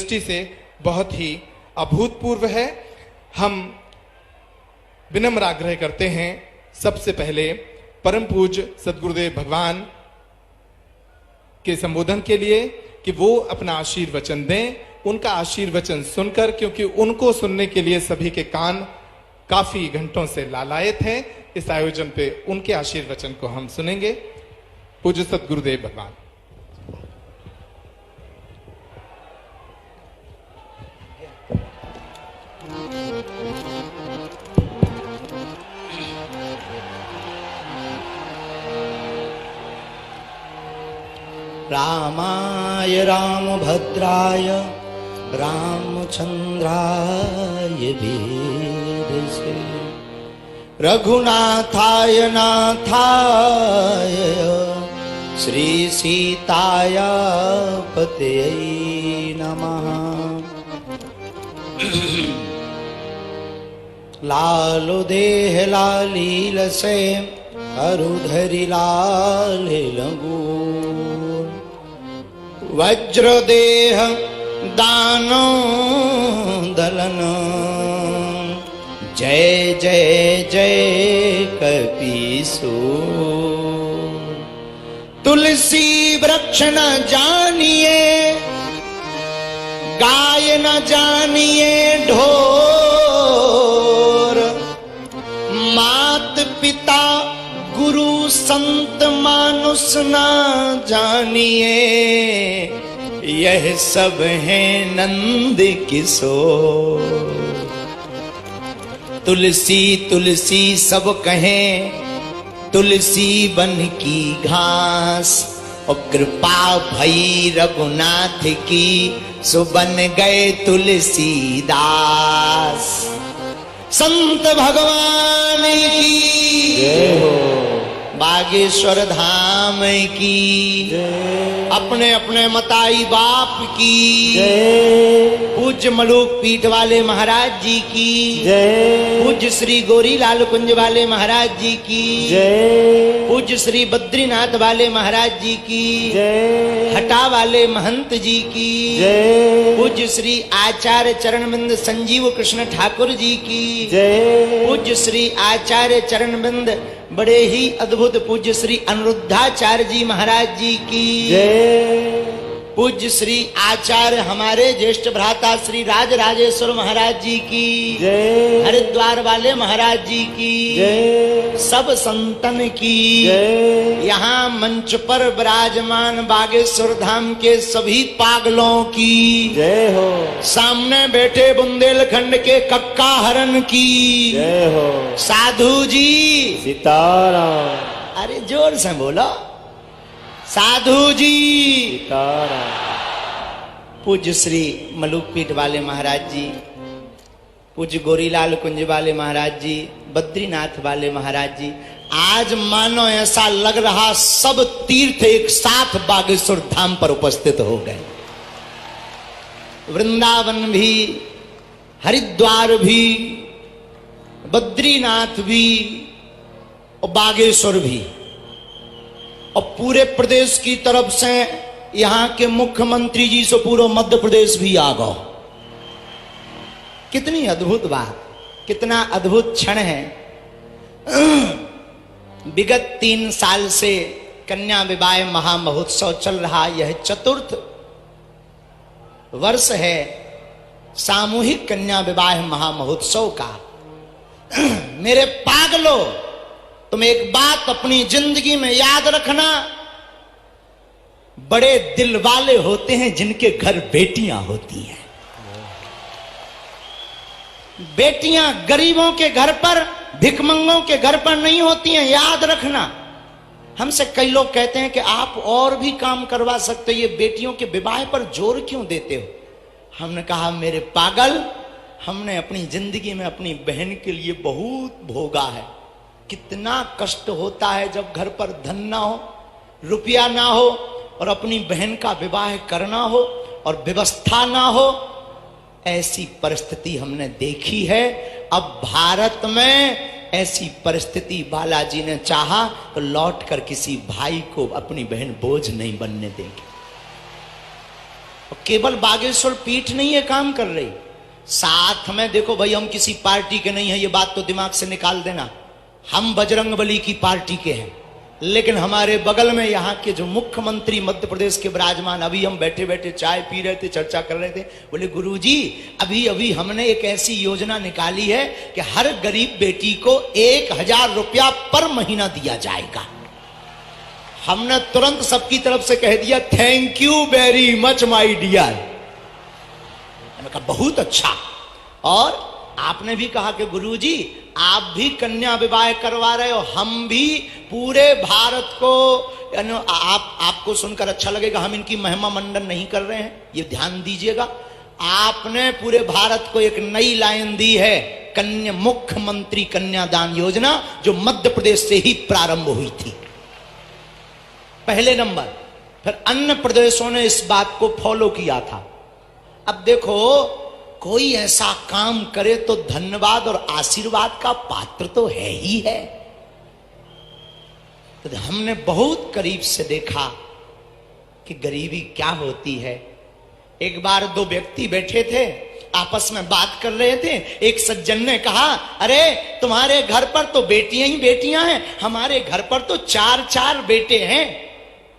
दृष्टि से बहुत ही अभूतपूर्व है। हम विनम्र आग्रह करते हैं सबसे पहले परम पूज्य सद्गुरुदेव भगवान के संबोधन के लिए कि वो अपना आशीर्वचन दें। उनका आशीर्वचन सुनकर, क्योंकि उनको सुनने के लिए सभी के कान काफी घंटों से लालायत हैं, इस आयोजन पे उनके आशीर्वचन को हम सुनेंगे। पूज्य सद्गुरुदेव भगवान। रामाय रामभद्राय रामचंद्राय वेदसे रघुनाथाय नाथाय श्री सीताय पतये नमः। लालो देह लालील से अरुधरि लाल लगू वज्र देह दानो दलन जय जय जय कपीसो। तुलसी वृक्ष न जानिए गाय न जानिए ढोर मात पिता गुरु संत मानुष न जानिए यह सब है नंद किशोर। तुलसी तुलसी सब कहें तुलसी बन की घास और कृपा भई रघुनाथ की सो बन गए तुलसीदास। संत भगवान की जय हो, बागेश्वर धाम की जय, अपने अपने मताई बाप की जय, पूज्य मलूक पीठ वाले महाराज जी की जय, पूज्य श्री गोरी लाल कुंज वाले महाराज जी की जय, पूज्य श्री बद्रीनाथ वाले महाराज जी की जय, हटा वाले महंत जी की जय, पूज्य श्री आचार्य चरणबिंद संजीव कृष्ण ठाकुर जी की जय, पूज्य श्री आचार्य चरणबिंद बड़े ही अद्भुत पूज्य श्री अनिरुद्धाचार्य जी महाराज जी की जय, पूज्य श्री आचार्य हमारे ज्येष्ठ भ्राता श्री राज राजेश्वर महाराज जी की जय, हरिद्वार वाले महाराज जी की जय, सब संतन की जय, यहाँ मंच पर विराजमान बागेश्वर धाम के सभी पागलों की जय हो, सामने बैठे बुंदेलखंड के कक्का हरन की जय हो, साधु जी सीताराम। अरे जोर से बोलो, साधु जी सीताराम। पूज्य श्री मलूकपीठ वाले महाराज जी, पूज्य गोरीलाल कुंज वाले महाराज जी, बद्रीनाथ वाले महाराज जी, आज मानो ऐसा लग रहा सब तीर्थ एक साथ बागेश्वर धाम पर उपस्थित हो गए। वृंदावन भी, हरिद्वार भी, बद्रीनाथ भी और बागेश्वर भी, और पूरे प्रदेश की तरफ से यहाँ के मुख्यमंत्री जी से पूरा मध्य प्रदेश भी आ गए। कितनी अद्भुत बात, कितना अद्भुत क्षण है। विगत 3 साल से कन्या विवाह महामहोत्सव चल रहा, यह 4th वर्ष है सामूहिक कन्या विवाह महामहोत्सव का। मेरे पागलों, तुम एक बात अपनी जिंदगी में याद रखना, बड़े दिल वाले होते हैं जिनके घर बेटियां होती हैं। बेटियां गरीबों के घर पर, भिखमंगों के घर पर नहीं होती हैं, याद रखना। हमसे कई लोग कहते हैं कि आप और भी काम करवा सकते हो, ये बेटियों के विवाह पर जोर क्यों देते हो? हमने कहा मेरे पागल, हमने अपनी जिंदगी में अपनी बहन के लिए बहुत भोगा है। कितना कष्ट होता है जब घर पर धन ना हो, रुपया ना हो और अपनी बहन का विवाह करना हो और व्यवस्था ना हो। ऐसी परिस्थिति हमने देखी है। अब भारत में ऐसी परिस्थिति बालाजी ने चाहा तो लौट कर किसी भाई को अपनी बहन बोझ नहीं बनने देंगे। और केवल बागेश्वर पीठ नहीं है काम कर रही, साथ में देखो भाई, हम किसी पार्टी के नहीं है, ये बात तो दिमाग से निकाल देना। हम बजरंगबली की पार्टी के हैं, लेकिन हमारे बगल में यहाँ के जो मुख्यमंत्री मध्य प्रदेश के विराजमान, अभी हम बैठे बैठे चाय पी रहे थे, चर्चा कर रहे थे, बोले गुरुजी अभी अभी हमने एक ऐसी योजना निकाली है कि हर गरीब बेटी को 1000 रुपया पर महीना दिया जाएगा। हमने तुरंत सबकी तरफ से कह दिया thank you very much my dear. मैंने कहा बहुत अच्छा। और आपने भी कहा कि गुरुजी आप भी कन्या विवाह करवा रहे हो, हम भी पूरे भारत को, आपको सुनकर अच्छा लगेगा, हम इनकी महिमा मंडन नहीं कर रहे हैं, ये ध्यान दीजिएगा। आपने पूरे भारत को एक नई लाइन दी है, कन्या मुख्यमंत्री कन्यादान योजना, जो मध्य प्रदेश से ही प्रारंभ हुई थी, पहले नंबर। फिर अन्य प्रदेशों ने इस बात को फॉलो किया था। अब देखो, कोई ऐसा काम करे तो धन्यवाद और आशीर्वाद का पात्र तो है ही है। तो हमने बहुत करीब से देखा कि गरीबी क्या होती है। एक बार दो व्यक्ति बैठे थे, आपस में बात कर रहे थे। एक सज्जन ने कहा, अरे तुम्हारे घर पर तो बेटियां ही बेटियां हैं, हमारे घर पर तो 4 बेटे हैं।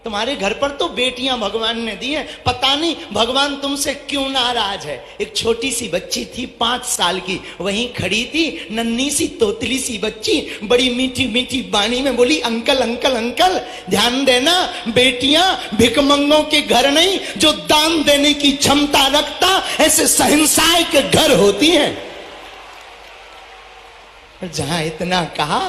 तुम्हारे घर पर तो बेटियां भगवान ने दी हैं, पता नहीं भगवान तुमसे क्यों नाराज है। एक छोटी सी बच्ची थी 5 साल की, वहीं खड़ी थी, नन्ही सी तोतली सी बच्ची, बड़ी मीठी मीठी बाणी में बोली, अंकल अंकल अंकल ध्यान देना, बेटियां भिखमंगों के घर नहीं, जो दान देने की क्षमता रखता ऐसे शहंशाह के घर होती हैं। जहां इतना कहा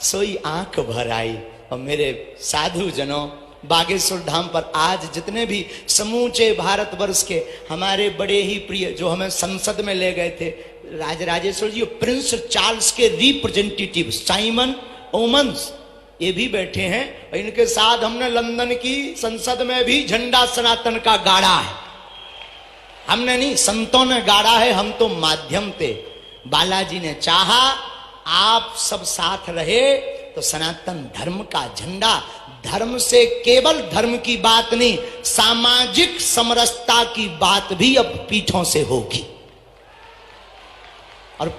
सोई आंख भर आई। और मेरे साधु जनों, बागेश्वर धाम पर आज जितने भी समूचे भारतवर्ष के हमारे बड़े ही प्रिय, जो हमें संसद में ले गए थे, राजराजेश्वर जी, प्रिंस चार्ल्स के रिप्रेजेंटेटिव साइमन ओमन्स, ये भी बैठे हैं। इनके साथ हमने लंदन की संसद में भी झंडा सनातन का गाड़ा है। हमने नहीं, संतों ने गाड़ा है, हम तो माध्यम थे। बालाजी ने चाहा आप सब साथ रहे तो सनातन धर्म का झंडा, धर्म से केवल धर्म की बात नहीं, सामाजिक समरसता की बात भी अब पीठों से होगी। और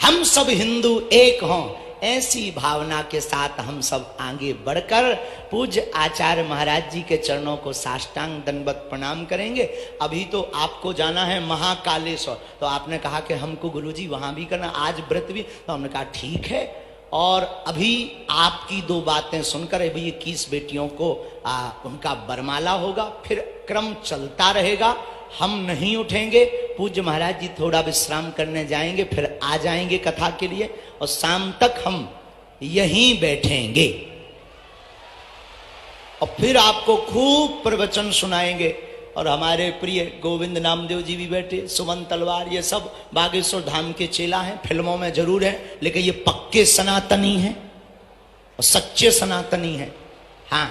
हम सब हिंदू एक हों, ऐसी भावना के साथ हम सब आगे बढ़कर पूज्य आचार्य महाराज जी के चरणों को साष्टांग दंडवत प्रणाम करेंगे। अभी तो आपको जाना है महाकालेश्वर, तो आपने कहा कि हमको गुरुजी वहां भी करना, आज व्रत भी, तो हमने कहा ठीक है। और अभी आपकी 2 बातें सुनकर अभी 21 बेटियों को उनका बरमाला होगा, फिर क्रम चलता रहेगा, हम नहीं उठेंगे। पूज्य महाराज जी थोड़ा विश्राम करने जाएंगे, फिर आ जाएंगे कथा के लिए, और शाम तक हम यहीं बैठेंगे और फिर आपको खूब प्रवचन सुनाएंगे। और हमारे प्रिय गोविंद नामदेव जी भी बैठे, सुमन तलवार, ये सब बागेश्वर धाम के चेला हैं, फिल्मों में जरूर हैं, लेकिन ये पक्के सनातनी हैं और सच्चे सनातनी हैं। हाँ,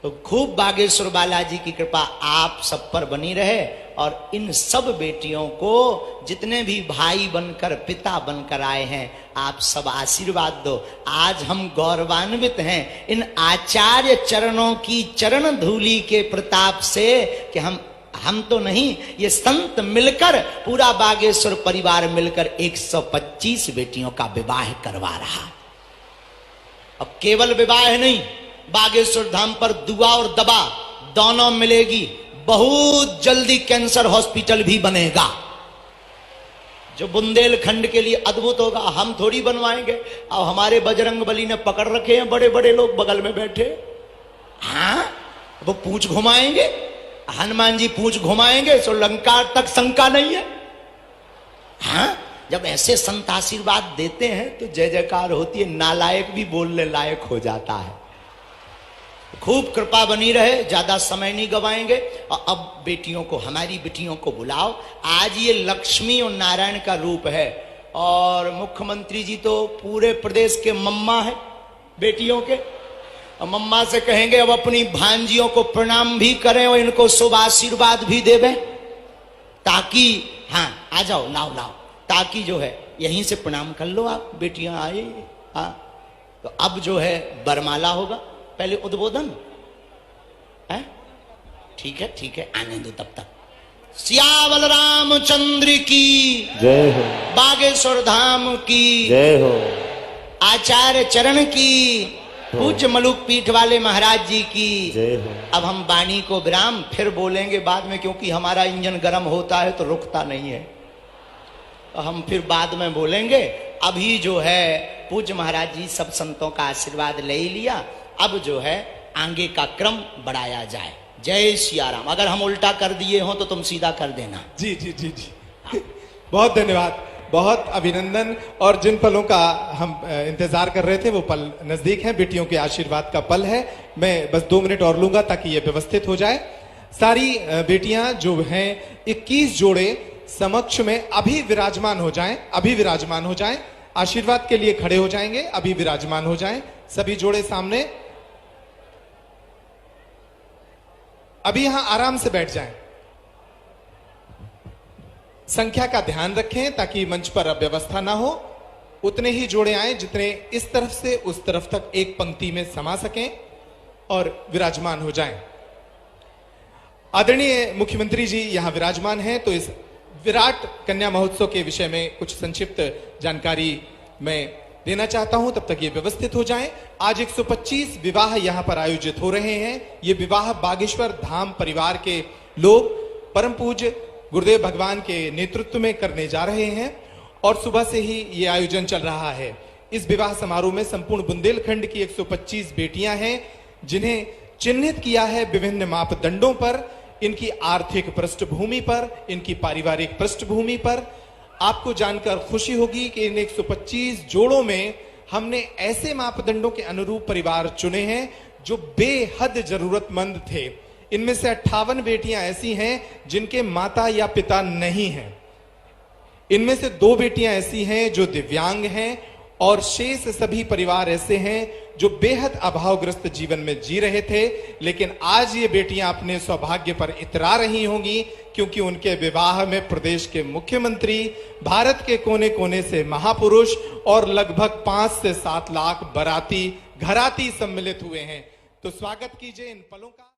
तो खूब बागेश्वर बालाजी की कृपा आप सब पर बनी रहे। और इन सब बेटियों को जितने भी भाई बनकर पिता बनकर आए हैं, आप सब आशीर्वाद दो। आज हम गौरवान्वित हैं इन आचार्य चरणों की चरण धूलि के प्रताप से कि हम तो नहीं, ये संत मिलकर, पूरा बागेश्वर परिवार मिलकर 125 बेटियों का विवाह करवा रहा। अब केवल विवाह नहीं, बागेश्वर धाम पर दुआ और दवा दोनों मिलेगी। बहुत जल्दी कैंसर हॉस्पिटल भी बनेगा, जो बुंदेलखंड के लिए अद्भुत होगा। हम थोड़ी बनवाएंगे, अब हमारे बजरंगबली ने पकड़ रखे हैं बड़े बड़े लोग बगल में बैठे। हाँ, वो पूंछ घुमाएंगे, हनुमान जी पूंछ घुमाएंगे तो लंका तक शंका नहीं है। हाँ, जब ऐसे संत आशीर्वाद देते हैं तो जय जयकार होती है, नालायक भी बोलने लायक हो जाता है। खूब कृपा बनी रहे, ज्यादा समय नहीं गवाएंगे। और अब बेटियों को, हमारी बेटियों को बुलाओ। आज ये लक्ष्मी और नारायण का रूप है, और मुख्यमंत्री जी तो पूरे प्रदेश के मम्मा है बेटियों के। और मम्मा से कहेंगे अब अपनी भांजियों को प्रणाम भी करें और इनको शुभ आशीर्वाद भी देवें, ताकि हाँ आ जाओ, लाओ लाओ, ताकि जो है यहीं से प्रणाम कर लो आप, बेटियां आए। हाँ, तो अब जो है बरमाला होगा, पहले उद्बोधन है, ठीक है, आने दो तब तक। सियावल रामचंद्र की जय हो, बागेश्वर धाम की जय हो, आचार्य चरण की, पूज्य मलुक पीठ वाले महाराज जी की जय हो। अब हम वाणी को विराम फिर बोलेंगे बाद में, क्योंकि हमारा इंजन गर्म होता है तो रुकता नहीं है, तो हम फिर बाद में बोलेंगे। अभी जो है पूज्य महाराज जी सब संतों का आशीर्वाद ले ही लिया, अब जो है आगे का क्रम बढ़ाया जाए। जय सिया राम। अगर हम उल्टा कर दिए हो तो तुम सीधा कर देना। जी जी जी जी, बहुत धन्यवाद, बहुत अभिनंदन। और जिन पलों का हम इंतजार कर रहे थे वो पल नजदीक हैं, बेटियों के आशीर्वाद का पल है। मैं बस 2 मिनट और लूंगा ताकि ये व्यवस्थित हो जाए। सारी बेटियां जो हैं 21 जोड़े समक्ष में अभी विराजमान हो जाएं, अभी विराजमान हो जाएं, आशीर्वाद के लिए खड़े हो जाएंगे, अभी विराजमान हो जाएं। सभी जोड़े सामने, अभी यहां आराम से बैठ जाएं। संख्या का ध्यान रखें ताकि मंच पर अव्यवस्था ना हो। उतने ही जोड़े आए जितने इस तरफ से उस तरफ तक एक पंक्ति में समा सकें और विराजमान हो जाएं। आदरणीय मुख्यमंत्री जी यहां विराजमान हैं, तो इस विराट कन्या महोत्सव के विषय में कुछ संक्षिप्त जानकारी मैं देना चाहता हूं, तब तक ये व्यवस्थित हो जाएं। आज 125 विवाह यहां पर आयोजित हो रहे हैं। ये विवाह बागेश्वर धाम परिवार के लोग परम पूज्य गुरुदेव भगवान के नेतृत्व में करने जा रहे हैं और सुबह से ही ये आयोजन चल रहा है। इस विवाह समारोह में संपूर्ण बुंदेलखंड की 125 बेटियां हैं, जिन्हें चिन्हित किया है विभिन्न मापदंडों पर, इनकी आर्थिक पृष्ठभूमि पर, इनकी पारिवारिक पृष्ठभूमि पर। आपको जानकर खुशी होगी कि इन 125 जोड़ों में हमने ऐसे मापदंडों के अनुरूप परिवार चुने हैं जो बेहद जरूरतमंद थे। इनमें से 58 बेटियां ऐसी हैं जिनके माता या पिता नहीं हैं। इनमें से 2 बेटियां ऐसी हैं जो दिव्यांग हैं और शेष सभी परिवार ऐसे हैं जो बेहद अभावग्रस्त जीवन में जी रहे थे। लेकिन आज ये बेटियां अपने सौभाग्य पर इतरा रही होंगी, क्योंकि उनके विवाह में प्रदेश के मुख्यमंत्री, भारत के कोने कोने से महापुरुष और लगभग 5 से 7 लाख बाराती घराती सम्मिलित हुए हैं। तो स्वागत कीजिए इन पलों का।